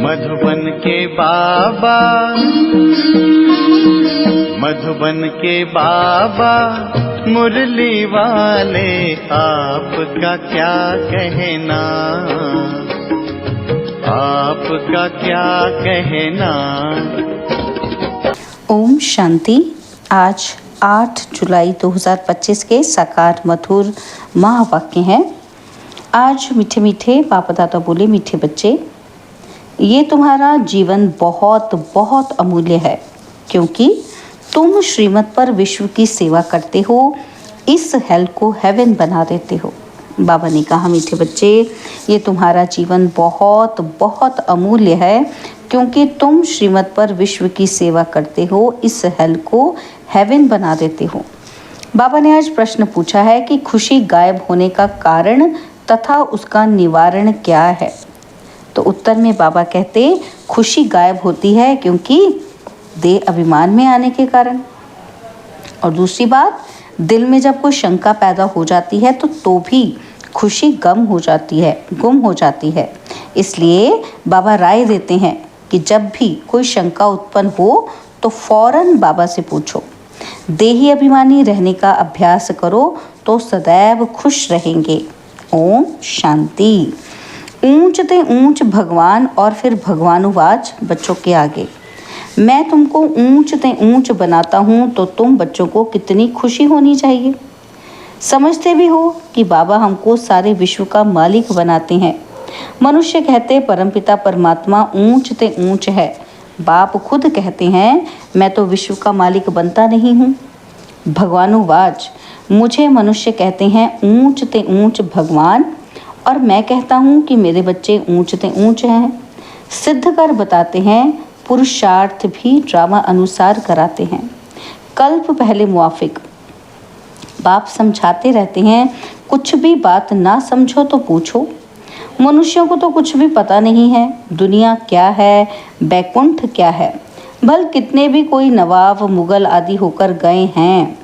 मधुबन के बाबा, मधुबन के बाबा मुरली वाले, आपका क्या कहना, आपका क्या कहना। ओम शांति। आज 8 जुलाई 2025 के साकार मधुर महावाक्य हैं। आज मीठे मीठे बाप दादा बोले, मीठे बच्चे, ये तुम्हारा जीवन बहुत बहुत अमूल्य है, क्योंकि तुम श्रीमत पर विश्व की सेवा करते हो, इस हेल को हेवन बना देते हो। बाबा ने कहा, मीठे बच्चे, ये तुम्हारा जीवन बहुत बहुत अमूल्य है, क्योंकि तुम श्रीमत पर विश्व की सेवा करते हो, इस हेल को हेवन बना देते हो। बाबा ने आज प्रश्न पूछा है कि खुशी गायब होने का कारण तथा उसका निवारण क्या है। तो उत्तर में बाबा कहते, खुशी गायब होती है क्योंकि देह अभिमान में आने के कारण। और दूसरी बात, दिल में जब कोई शंका पैदा हो जाती है तो भी खुशी गुम हो जाती है। इसलिए बाबा राय देते हैं कि जब भी कोई शंका उत्पन्न हो तो फौरन बाबा से पूछो। देही अभिमानी रहने का अभ्यास करो तो सदैव खुश रहेंगे। ओम शांति। ऊंच ते ऊंच भगवान और फिर भगवानुवाच बच्चों के आगे, मैं तुमको ऊंच ते ऊंच बनाता हूँ तो तुम बच्चों को कितनी खुशी होनी चाहिए। समझते भी हो कि बाबा हमको सारे विश्व का मालिक बनाते हैं। मनुष्य कहते परमपिता परमात्मा ऊंच ते ऊंच है। बाप खुद कहते हैं, मैं तो विश्व का मालिक बनता नहीं हूँ। भगवानुवाच, मुझे मनुष्य कहते हैं ऊंच ते ऊंच भगवान, और मैं कहता हूँ कि मेरे बच्चे ऊंच ते ऊंच हैं। सिद्ध कर बताते हैं, पुरुषार्थ भी ड्रामा अनुसार कराते हैं। कल्प पहले मुआफिक बाप समझाते रहते हैं, कुछ भी बात ना समझो तो पूछो। मनुष्यों को तो कुछ भी पता नहीं है, दुनिया क्या है, बैकुंठ क्या है। भल कितने भी कोई नवाब मुगल आदि होकर गए हैं,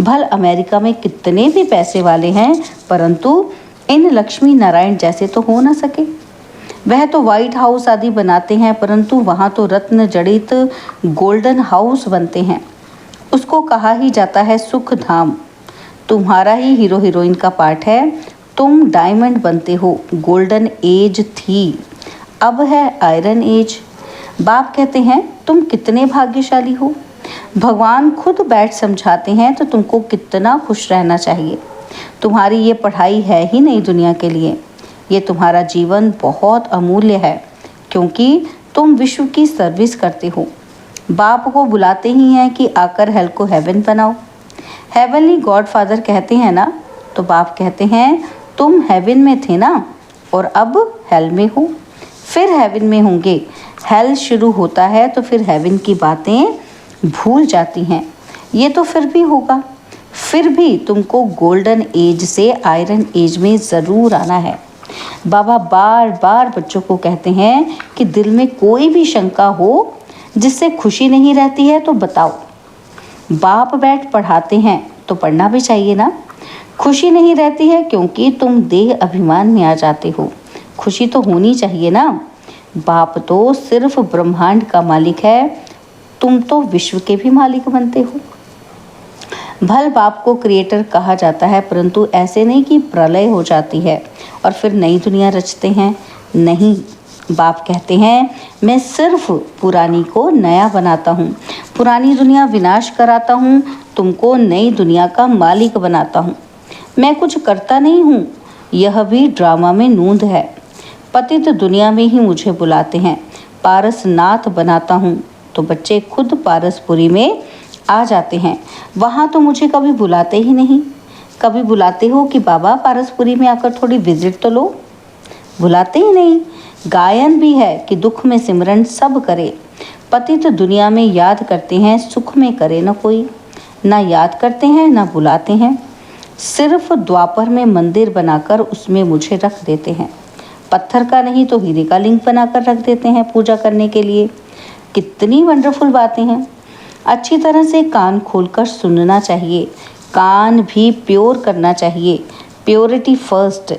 भल अमेरिका में कितने भी पैसे वाले हैं, परंतु इन लक्ष्मी नारायण जैसे तो हो ना सके। वह तो व्हाइट हाउस आदि बनाते हैं, परंतु वहाँ तो रत्न जड़ित गोल्डन हाउस बनते हैं। उसको कहा ही जाता है सुख धाम। तुम्हारा ही हीरो हीरोइन का पार्ट है। तुम डायमंड बनते हो। गोल्डन एज थी, अब है आयरन एज। बाप कहते हैं, तुम कितने भाग्यशाली हो। भगवान खुद बैठ समझाते हैं तो तुमको कितना खुश रहना चाहिए। तुम्हारी ये पढ़ाई है ही नहीं दुनिया के लिए। ये तुम्हारा जीवन बहुत अमूल्य है, क्योंकि तुम विश्व की सर्विस करते हो। बाप को बुलाते ही हैं कि आकर हेल को हेवन बनाओ। हेवनली गॉड फादर कहते हैं ना, तो बाप कहते हैं, तुम हेवन में थे ना, और अब हेल में हो, फिर हेवन में होंगे। हेल शुरू होता है तो फिर हेवन की बातें भूल जाती हैं। ये तो फिर भी होगा। फिर भी तुमको गोल्डन एज से आयरन एज में ज़रूर आना है। बाबा बार बार बच्चों को कहते हैं कि दिल में कोई भी शंका हो जिससे खुशी नहीं रहती है तो बताओ। बाप बैठ पढ़ाते हैं तो पढ़ना भी चाहिए ना। खुशी नहीं रहती है क्योंकि तुम देह अभिमान में आ जाते हो। खुशी तो होनी चाहिए ना। बाप तो सिर्फ ब्रह्मांड का मालिक है, तुम तो विश्व के भी मालिक बनते हो। भल बाप को क्रिएटर कहा जाता है, परंतु ऐसे नहीं कि प्रलय हो जाती है और फिर नई दुनिया रचते हैं। नहीं, बाप कहते हैं, मैं सिर्फ पुरानी को नया बनाता हूँ, पुरानी दुनिया विनाश कराता हूँ, तुमको नई दुनिया का मालिक बनाता हूँ। मैं कुछ करता नहीं हूँ, यह भी ड्रामा में नूंद है। पतित दुनिया में ही मुझे बुलाते हैं, पारसनाथ बनाता हूँ, तो बच्चे खुद पारसपुरी में आ जाते हैं। वहाँ तो मुझे कभी बुलाते ही नहीं। कभी बुलाते हो कि बाबा पारसपुरी में आकर थोड़ी विजिट तो लो, बुलाते ही नहीं। गायन भी है कि दुख में सिमरन सब करे। पतित दुनिया में याद करते हैं, सुख में करे न कोई। ना याद करते हैं ना बुलाते हैं। सिर्फ द्वापर में मंदिर बनाकर उसमें मुझे रख देते हैं। पत्थर का नहीं तो हीरे का लिंग बनाकर रख देते हैं पूजा करने के लिए। कितनी वंडरफुल बातें हैं। अच्छी तरह से कान खोलकर सुनना चाहिए, कान भी प्योर करना चाहिए। Purity first.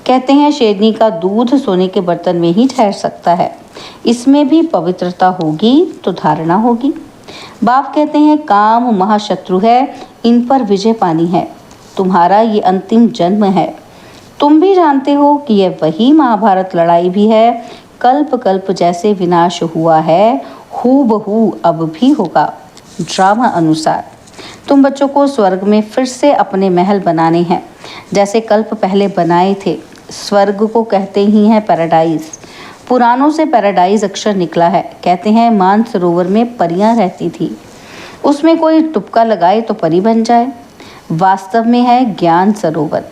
कहते हैं शेरनी का दूध सोने के बर्तन में ही ठहर सकता है। इसमें भी पवित्रता होगी तो धारणा होगी। बाप कहते हैं काम महाशत्रु है, इन पर विजय पानी है। तुम्हारा ये अंतिम जन्म है। तुम भी जानते हो कि यह वही महाभारत लड़ाई भी है। कल्प कल्प जैसे विनाश हुआ है, हूबहू अब भी होगा। ड्रामा अनुसार तुम बच्चों को स्वर्ग में फिर से अपने महल बनाने हैं, जैसे कल्प पहले बनाए थे। स्वर्ग को कहते ही हैं पैराडाइज। पुरानों से पैराडाइज अक्षर निकला है। कहते हैं मानसरोवर में परियां रहती थी, उसमें कोई तुक्का लगाए तो परी बन जाए। वास्तव में है ज्ञान सरोवर,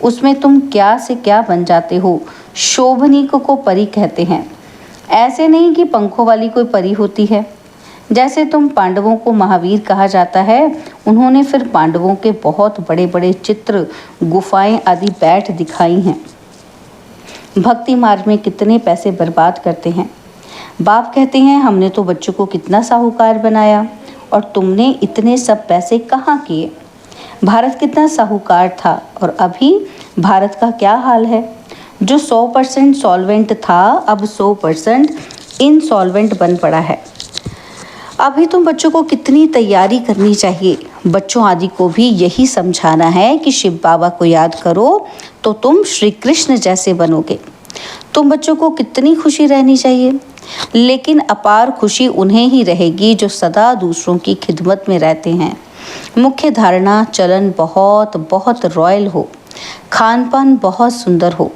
उसमें तुम क्या से क्या बन जाते हो। शोभनीक को परी कहते हैं। ऐसे नहीं कि पंखों वाली कोई परी होती है। जैसे तुम पांडवों को महावीर कहा जाता है, उन्होंने फिर पांडवों के बहुत बड़े बड़े चित्र, गुफाएं आदि बैठ दिखाई हैं। भक्ति मार्ग में कितने पैसे बर्बाद करते हैं। बाप कहते हैं हमने तो बच्चों को कितना साहूकार बनाया और तुमने इतने सब पैसे कहाँ किए। भारत कितना साहूकार था और अभी भारत का क्या हाल है। जो 100% सॉल्वेंट था अब 100% इनसॉल्वेंट बन पड़ा है। अभी तुम बच्चों को कितनी तैयारी करनी चाहिए। बच्चों आदि को भी यही समझाना है कि शिव बाबा को याद करो तो तुम श्री कृष्ण जैसे बनोगे। तुम बच्चों को कितनी खुशी रहनी चाहिए, लेकिन अपार खुशी उन्हें ही रहेगी जो सदा दूसरों की खिदमत में रहते हैं। मुख्य धारणा चलन बहुत बहुत रॉयल हो, खान पान बहुत सुंदर हो।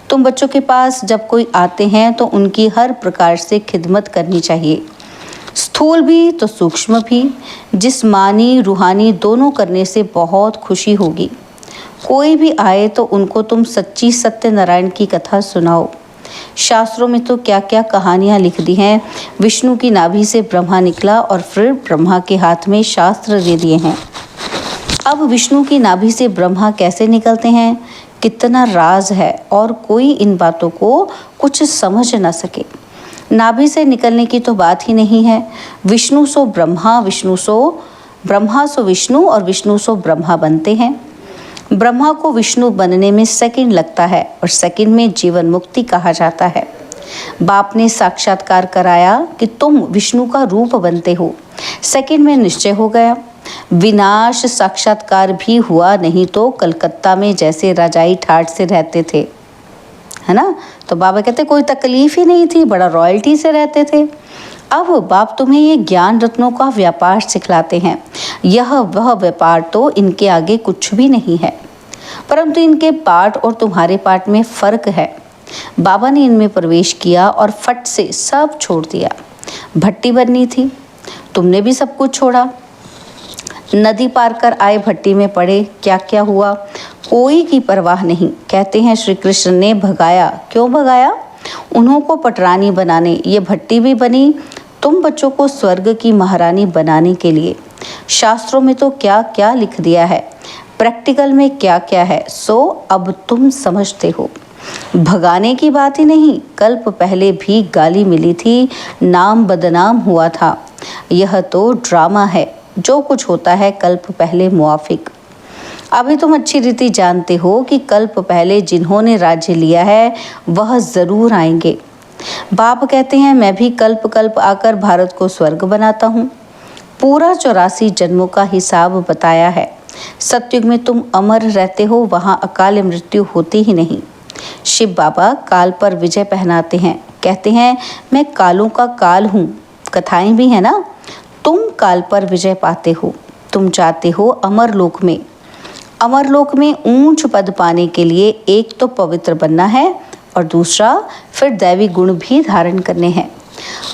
तुम बच्चों के पास जब कोई आते हैं तो उनकी हर प्रकार से खिदमत करनी चाहिए, स्थूल भी तो सूक्ष्म भी, जिस्मानी रूहानी दोनों करने से बहुत खुशी होगी। कोई भी आए तो उनको तुम सच्ची सत्यनारायण की कथा सुनाओ। शास्त्रों में तो क्या क्या कहानियाँ लिख दी हैं। विष्णु की नाभि से ब्रह्मा निकला और फिर ब्रह्मा के हाथ में शास्त्र दे दिए हैं। अब विष्णु की नाभि से ब्रह्मा कैसे निकलते हैं, कितना राज है और कोई इन बातों को कुछ समझ न सके। नाभि से निकलने की तो बात ही नहीं है। विष्णु सो ब्रह्मा, ब्रह्मा सो विष्णु और विष्णु सो ब्रह्मा बनते हैं। ब्रह्मा को विष्णु बनने में सेकंड लगता है और सेकंड में जीवन मुक्ति कहा जाता है। बाप ने साक्षात्कार कराया कि तुम विष्णु का रूप बनते हो। सेकंड में निश्चय हो गया। विनाश साक्षात्कार भी हुआ, नहीं तो कलकत्ता में जैसे रजाई ठाट से रहते थे, है ना। तो बाबा कहते कोई तकलीफ ही नहीं थी, बड़ा रॉयल्टी से रहते थे। अब बाप तुम्हें ये ज्ञान रत्नों का व्यापार सिखलाते हैं। यह वह व्यापार तो इनके आगे कुछ भी नहीं है, परंतु इनके पाठ और तुम्हारे पाठ में फर्क है। बाबा ने इनमें प्रवेश किया और फट से सब छोड़ दिया। भट्टी बननी थी, तुमने भी सब कुछ छोड़ा। नदी पार कर आए, भट्टी में पड़े, क्या क्या हुआ कोई की परवाह नहीं। कहते हैं श्री कृष्ण ने भगाया। क्यों भगाया? उन्हों को पटरानी बनाने। ये भट्टी भी बनी तुम बच्चों को स्वर्ग की महारानी बनाने के लिए। शास्त्रों में तो क्या क्या लिख दिया है, प्रैक्टिकल में क्या क्या है, सो अब तुम समझते हो। भगाने की बात ही नहीं, कल्प पहले भी गाली मिली थी, नाम बदनाम हुआ था। यह तो ड्रामा है। जो कुछ होता है कल्प पहले मुआफिक। अभी तुम अच्छी रीति जानते हो कि कल्प पहले जिन्होंने राज्य लिया है वह जरूर आएंगे। बाप कहते हैं मैं भी कल्प कल्प आकर भारत को स्वर्ग बनाता हूँ। पूरा 84 जन्मों का हिसाब बताया है। सतयुग में तुम अमर रहते हो, वहाँ अकाल मृत्यु होती ही नहीं। शिव बाबा काल पर विजय पहनाते हैं। कहते हैं मैं कालों का काल हूँ। कथाएं भी है ना। तुम काल पर विजय पाते हो, तुम जाते हो अमरलोक में। अमरलोक में ऊंच पद पाने के लिए एक तो पवित्र बनना है और दूसरा फिर दैवी गुण भी धारण करने हैं।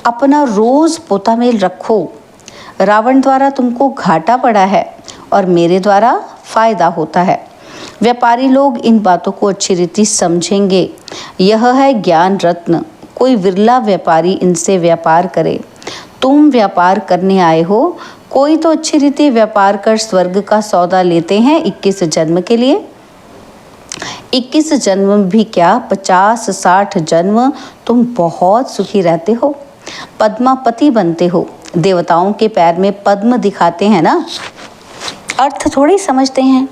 अपना रोज पोता मेल रखो। रावण द्वारा तुमको घाटा पड़ा है और मेरे द्वारा फायदा होता है। व्यापारी लोग इन बातों को अच्छी रीति समझेंगे। यह है ज्ञान रत्न। कोई विरला व्यापारी इनसे व्यापार करे। तुम व्यापार करने आए हो, कोई तो अच्छी रीति व्यापार कर स्वर्ग का सौदा लेते हैं 21 जन्म के लिए। 21 जन्म भी क्या, 50-60 जन्म तुम बहुत सुखी रहते हो, पद्मापति बनते हो। देवताओं के पैर में पद्म दिखाते हैं ना, अर्थ थोड़ी समझते हैं।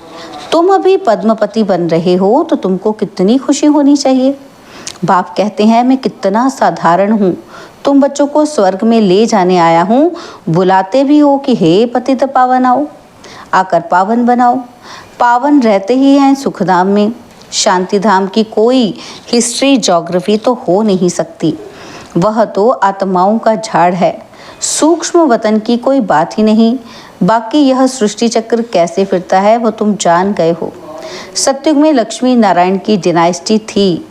तुम अभी पद्मपति बन रहे हो तो तुमको कितनी खुशी होनी चाहिए। बाप कहते हैं मैं कितना साधारण हूँ, तुम बच्चों को स्वर्ग में ले जाने आया हूँ, बुलाते भी हो कि हे पतित पावन आओ, आकर पावन बनाओ। पावन रहते ही हैं सुखधाम में, शांति धाम की कोई हिस्ट्री ज्योग्राफी तो हो नहीं सकती, वह तो आत्माओं का झाड़ है, सूक्ष्म वतन की कोई बात ही नहीं। बाकी यह सृष्टि चक्र कैसे फिरता है वो तुम जान गए हो। सतयुग में लक्ष्मी नारायण की डिनाइस्टी थी,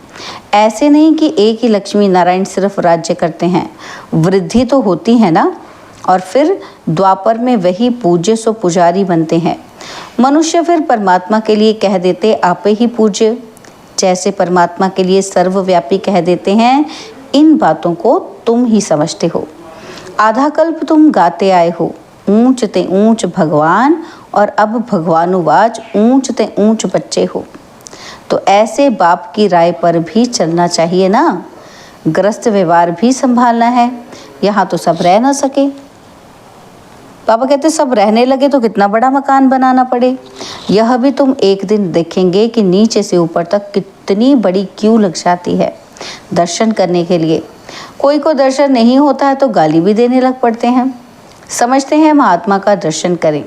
ऐसे नहीं कि एक ही लक्ष्मी नारायण सिर्फ राज्य करते हैं, वृद्धि तो होती है ना। और फिर द्वापर में वही पूज्य सो पुजारी बनते हैं। मनुष्य फिर परमात्मा के लिए कह देते आप ही पूज्य, जैसे परमात्मा के लिए सर्वव्यापी कह देते हैं। इन बातों को तुम ही समझते हो। आधा कल्प तुम गाते आए हो ऊंच ते ऊंच भगवान, और अब भगवानुवाच ऊंच ते ऊंच बच्चे हो। तो ऐसे बाप की राय पर भी चलना चाहिए ना। ग्रस्त व्यवहार भी संभालना है, यहाँ तो सब रह ना सके। पापा कहते सब रहने लगे तो कितना बड़ा मकान बनाना पड़े। यह भी तुम एक दिन देखेंगे कि नीचे से ऊपर तक कितनी बड़ी क्यू लग जाती है दर्शन करने के लिए। कोई को दर्शन नहीं होता है तो गाली भी देने लग पड़ते हैं, समझते हैं महात्मा का दर्शन करें।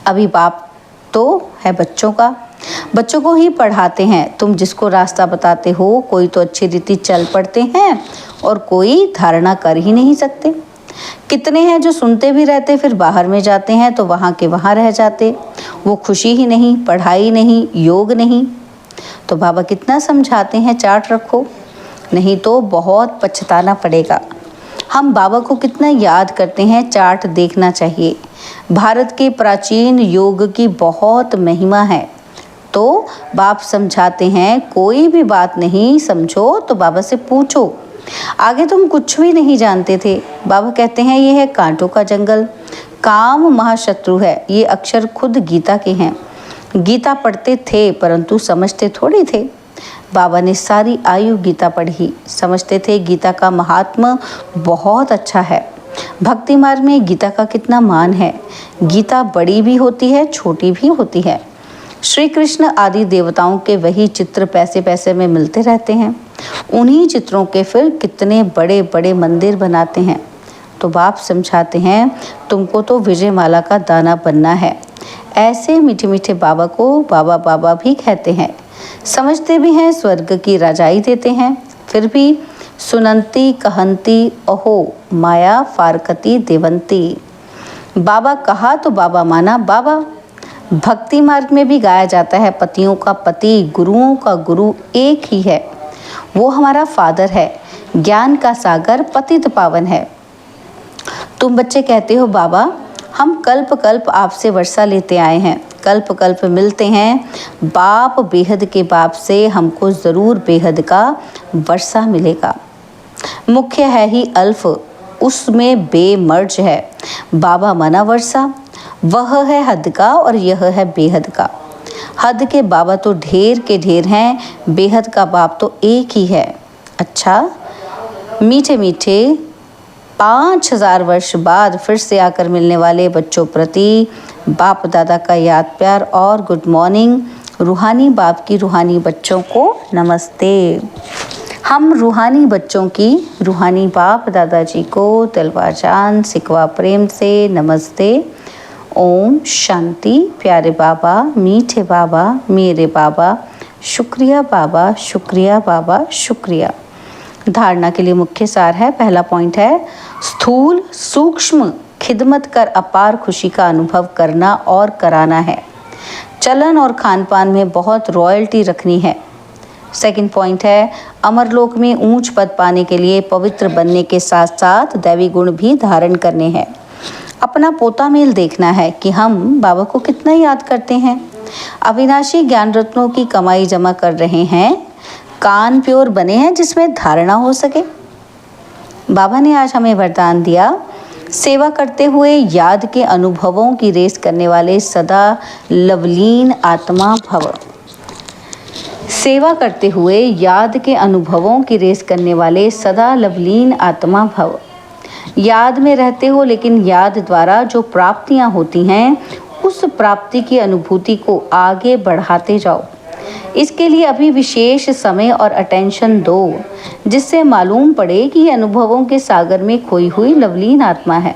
अभी बाप तो है बच्चों का, बच्चों को ही पढ़ाते हैं। तुम जिसको रास्ता बताते हो, कोई तो अच्छी रीति चल पड़ते हैं और कोई धारणा कर ही नहीं सकते। कितने हैं जो सुनते भी रहते फिर बाहर में जाते हैं तो वहाँ के वहाँ रह जाते। वो खुशी ही नहीं, पढ़ाई नहीं, योग नहीं। तो बाबा कितना समझाते हैं चार्ट रखो, नहीं तो बहुत पछताना पड़ेगा। हम बाबा को कितना याद करते हैं, चार्ट देखना चाहिए। भारत के प्राचीन योग की बहुत महिमा है। तो बाप समझाते हैं कोई भी बात नहीं समझो तो बाबा से पूछो। आगे तुम कुछ भी नहीं जानते थे। बाबा कहते हैं ये है कांटों का जंगल, काम महाशत्रु है। ये अक्षर खुद गीता के हैं। गीता पढ़ते थे परंतु समझते थोड़ी थे। बाबा ने सारी आयु गीता पढ़ी, समझते थे गीता का महात्मा बहुत अच्छा है। भक्ति मार्ग में गीता का कितना मान है। गीता बड़ी भी होती है, छोटी भी होती है। श्री कृष्ण आदि देवताओं के वही चित्र पैसे पैसे में मिलते रहते हैं। उन्हीं चित्रों के फिर कितने बड़े बड़े मंदिर बनाते हैं। तो बाप समझाते हैं तुमको तो विजयमाला का दाना बनना है। ऐसे मीठे मीठे बाबा को बाबा बाबा भी कहते हैं, समझते भी हैं, स्वर्ग की राजाई देते हैं। फिर भी सुनंती कहंती अहो माया फारकती देवंती। बाबा कहा तो बाबा माना बाबा। भक्ति मार्ग में भी गाया जाता है पतियों का पति, गुरुओं का गुरु एक ही है। वो हमारा फादर है, ज्ञान का सागर पतित पावन है। तुम बच्चे कहते हो बाबा हम कल्प कल्प आपसे वर्षा लेते आए हैं, कल्प कल्प मिलते हैं। बाप बेहद के बाप से हमको ज़रूर बेहद का वर्षा मिलेगा। मुख्य है ही अल्फ, उसमें बेमर्ज है। बाबा मना वर्षा, वह है हद का और यह है बेहद का। हद के बाबा तो ढेर के ढेर हैं, बेहद का बाप तो एक ही है। अच्छा, मीठे मीठे 5000 वर्ष बाद फिर से आकर मिलने वाले बच्चों प्रति बाप दादा का याद प्यार और गुड मॉर्निंग। रूहानी बाप की रूहानी बच्चों को नमस्ते। हम रूहानी बच्चों की रूहानी बाप दादाजी को तलवार जान सिकवा प्रेम से नमस्ते। ओम शांति। प्यारे बाबा, मीठे बाबा, मेरे बाबा, शुक्रिया बाबा, शुक्रिया बाबा, शुक्रिया। धारणा के लिए मुख्य सार है, पहला पॉइंट है स्थूल सूक्ष्म खिदमत कर अपार खुशी का अनुभव करना और कराना है। चलन और खान पान में बहुत रॉयल्टी रखनी है। सेकंड पॉइंट है अमरलोक में ऊंच पद पाने के लिए पवित्र बनने के साथ साथ दैवी गुण भी धारण करने हैं। अपना पोता मेल देखना है कि हम बाबा को कितना याद करते हैं। अविनाशी ज्ञान रत्नों की कमाई जमा कर रहे हैं, कान प्योर बने हैं जिसमें धारणा हो सके। बाबा ने आज हमें वरदान दिया, सेवा करते हुए याद के अनुभवों की रेस करने वाले सदा लवलीन आत्मा भव। सेवा करते हुए याद के अनुभवों की रेस करने वाले सदा लवलीन आत्मा भव। याद में रहते हो लेकिन याद द्वारा जो प्राप्तियां होती हैं उस प्राप्ति की अनुभूति को आगे बढ़ाते जाओ। इसके लिए अभी विशेष समय और अटेंशन दो, जिससे मालूम पड़े कि ये अनुभवों के सागर में खोई हुई लवलीन आत्मा है।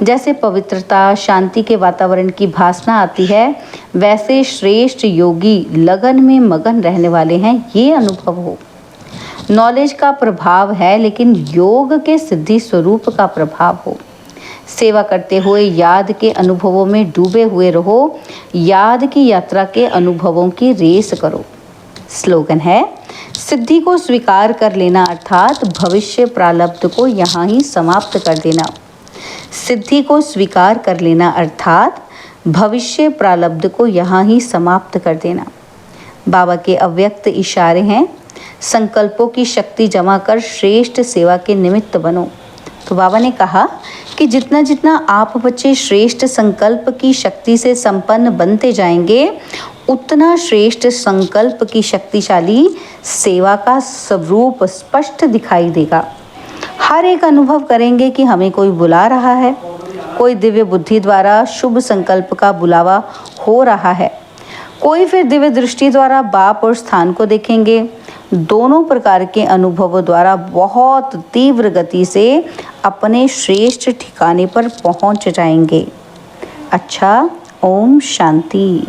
जैसे पवित्रता, शांति के वातावरण की भासना आती है, वैसे श्रेष्ठ योगी लगन में मगन रहने वाले हैं, ये अनुभव हो। नॉलेज का प्रभाव है, लेकिन योग के सिद्धि स्वरूप का प्रभाव हो। सेवा करते हुए याद के अनुभवों में डूबे हुए रहो, याद की यात्रा के अनुभवों की रेस करो। स्लोगन है, सिद्धि को स्वीकार कर लेना अर्थात भविष्य प्रारब्ध को यहाँ ही समाप्त कर देना। सिद्धि को स्वीकार कर लेना अर्थात भविष्य प्रारब्ध को यहाँ ही समाप्त कर देना। बाबा के अव्यक्त इशारे हैं, संकल्पों की शक्ति जमा कर श्रेष्ठ सेवा के निमित्त बनो। तो बाबा ने कहा कि जितना जितना आप बच्चे श्रेष्ठ संकल्प की शक्ति से संपन्न बनते जाएंगे, उतना श्रेष्ठ संकल्प की शक्तिशाली सेवा का स्वरूप स्पष्ट दिखाई देगा। हर एक अनुभव करेंगे कि हमें कोई बुला रहा है, कोई दिव्य बुद्धि द्वारा शुभ संकल्प का बुलावा हो रहा है, कोई फिर दिव्य दृष्टि द्वारा बाप और स्थान को देखेंगे। दोनों प्रकार के अनुभवों द्वारा बहुत तीव्र गति से अपने श्रेष्ठ ठिकाने पर पहुंच जाएंगे। अच्छा, ओम शांति।